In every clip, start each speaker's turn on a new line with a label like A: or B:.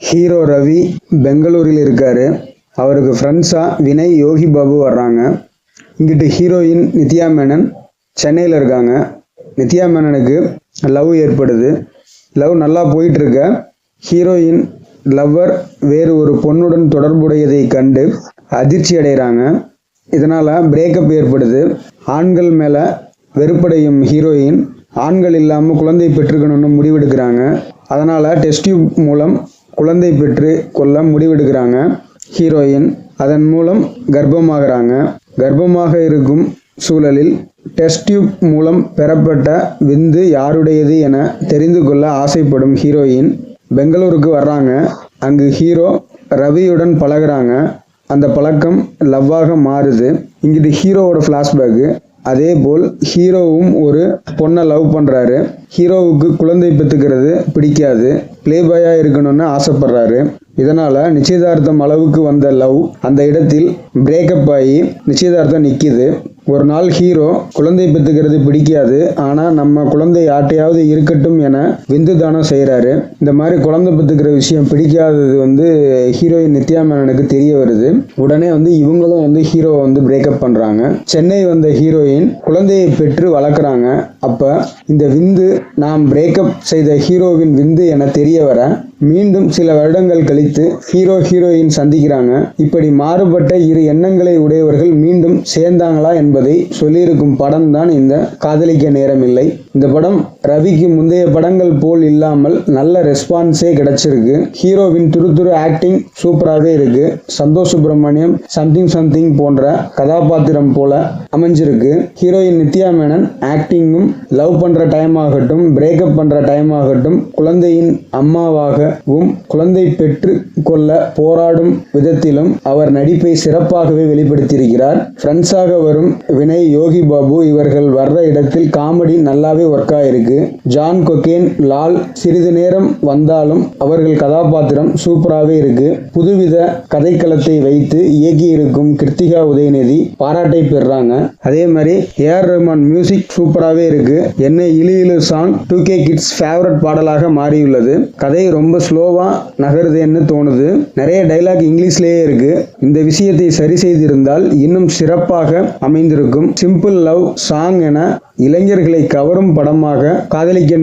A: Hero Ravi பெங்களூரில் இருக்காரு. அவருக்கு ஃப்ரெண்ட்ஸாக வினய், யோகி பாபு வர்றாங்க. இங்கிட்டு ஹீரோயின் நித்யா மேனன் சென்னையில் இருக்காங்க. நித்யா மேனனுக்கு லவ் ஏற்படுது. லவ் நல்லா போயிட்டுருக்க. ஹீரோயின் லவ்வர் வேறு ஒரு பொண்ணுடன் தொடர்புடையதை கண்டு அதிர்ச்சி அடைகிறாங்க. இதனால் பிரேக்கப் ஏற்படுது. ஆண்கள் மேலே வெறுப்படையும் ஹீரோயின் ஆண்கள் இல்லாமல் குழந்தை பெற்றுக்கணும்னு முடிவெடுக்கிறாங்க. அதனால் டெஸ்ட் டியூப் மூலம் குழந்தை பெற்று கொள்ள முடிவெடுக்கிறாங்க ஹீரோயின். அதன் மூலம் கர்ப்பமாகறாங்க. கர்ப்பமாக இருக்கும் சூழலில் டெஸ்ட் டியூப் மூலம் பெறப்பட்ட விந்து யாருடையது என தெரிந்து கொள்ள ஆசைப்படும் ஹீரோயின் பெங்களூருக்கு வர்றாங்க. அங்கு ஹீரோ ரவியுடன் பழகுறாங்க. அந்த பழக்கம் லவ்வாக மாறுது. இங்கிட்டு ஹீரோவோட ஃப்ளாஷ்பேக்கு. அதே போல் ஹீரோவும் ஒரு பொண்ணை லவ் பண்ணுறாரு. ஹீரோவுக்கு குழந்தை பெற்றுக்கிறது பிடிக்காது. ப்ளே பாயாக இருக்கணும்னு ஆசைப்படுறாரு. இதனால் நிச்சயதார்த்தம் அளவுக்கு வந்த லவ் அந்த இடத்தில் பிரேக்கப் ஆகி நிச்சயதார்த்தம் நிற்கிது. ஒரு நாள் ஹீரோ குழந்தை பெற்றுக்கிறது பிடிக்காது, ஆனால் நம்ம குழந்தை யார்ட்டையாவது இருக்கட்டும் என விந்து தானம் செய்கிறாரு. இந்த மாதிரி குழந்தை பெற்றுக்கிற விஷயம் பிடிக்காதது ஹீரோயின் நித்யா மேனனுக்கு தெரிய வருது. உடனே இவங்களும் ஹீரோவை பிரேக்கப் பண்ணுறாங்க. சென்னை வந்த ஹீரோயின் குழந்தையை பெற்று வளர்க்குறாங்க. அப்போ இந்த விந்து நாம் பிரேக்கப் செய்த ஹீரோவின் விந்து என தெரிய வர மீண்டும் சில வருடங்கள் கழித்து ஹீரோயின் சந்திக்கிறாங்க. இப்படி மாறுபட்ட இரு எண்ணங்களை உடையவர்கள் மீண்டும் சேர்ந்தாங்களா என்பதை சொல்லியிருக்கும் படம் தான் இந்த காதலிக்க நேரமில்லை. இந்த படம் ரவிக்கு முந்தைய படங்கள் போல் இல்லாமல் நல்ல ரெஸ்பான்ஸே கிடைச்சிருக்கு. ஹீரோவின் துரு ஆக்டிங் சூப்பராகவே இருக்கு. சந்தோஷ் சுப்ரமணியம் சம்திங் போன்ற கதாபாத்திரம் போல அமைஞ்சிருக்கு. ஹீரோயின் நித்யா மேனன் ஆக்டிங்கும் லவ் பண்ற டைம் ஆகட்டும், பிரேக்கப் பண்ற டைம் ஆகட்டும், குழந்தையின் அம்மாவாகவும் குழந்தை பெற்று கொள்ள போராடும் விதத்திலும் அவர் நடிப்பை சிறப்பாகவே வெளிப்படுத்தியிருக்கிறார். ஃப்ரெண்ட்ஸாக வரும் வினய், யோகி பாபு இவர்கள் வர்ற இடத்தில் காமெடி நல்லாவே ஒர்க் ஆயிருக்கு. ஜான் கொகேன், லால் சிறிது நேரம் வந்தாலும் அவர்கள் கதாபாத்திரம் சூப்பராகவே இருக்கு. புதுவித கதைக்களத்தை வைத்து இயக்கியிருக்கும் கிருத்திகா உதயநிதி பாராட்டை பெறாங்க. அதே மாதிரி ஏஆர் ரஹ்மான் மியூசிக் சூப்பராகவே இருக்கு. என்ன இழு சாங் 2K கிட்ஸ் ஃபேவரட் பாடலாக மாறியுள்ளது. கதை ரொம்ப ஸ்லோவா நகருதுன்னு தோணுது. நிறைய டைலாக் இங்கிலீஷ்லேயே இருக்கு. இந்த விஷயத்தை சரி செய்திருந்தால் இன்னும் சிறப்பாக அமைந்திருக்கும். சிம்பிள் லவ் சாங் என இளைஞர்களை கவரும் படமாக காதலிக்க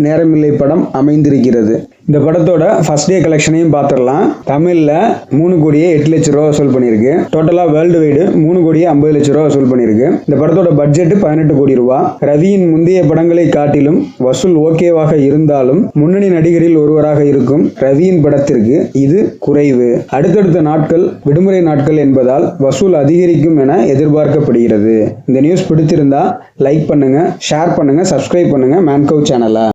A: நேரமில்லை படம் அமைந்திருக்கிறது. இந்த படத்தோட ஃபர்ஸ்ட் டே கலெக்ஷனையும் பார்த்துடலாம். தமிழில் 3,08,00,000 ரூபா வசூல் பண்ணியிருக்கு. டோட்டலாக வேர்ல்டு வைடு 3,50,00,000 ரூபா வசூல் பண்ணியிருக்கு. இந்த படத்தோட பட்ஜெட் 18 கோடி ரூபா. ரவியின் முந்தைய படங்களை காட்டிலும் வசூல் ஓகேவாக இருந்தாலும் முன்னணி நடிகரில் ஒருவராக இருக்கும் ரவியின் படத்திற்கு இது குறைவு. அடுத்தடுத்த நாட்கள் விடுமுறை நாட்கள் என்பதால் வசூல் அதிகரிக்கும் என எதிர்பார்க்கப்படுகிறது. இந்த நியூஸ் பிடித்திருந்தா லைக் பண்ணுங்க, ஷேர் பண்ணுங்க, சப்ஸ்கிரைப் பண்ணுங்க மேன்கவ் சேனலை.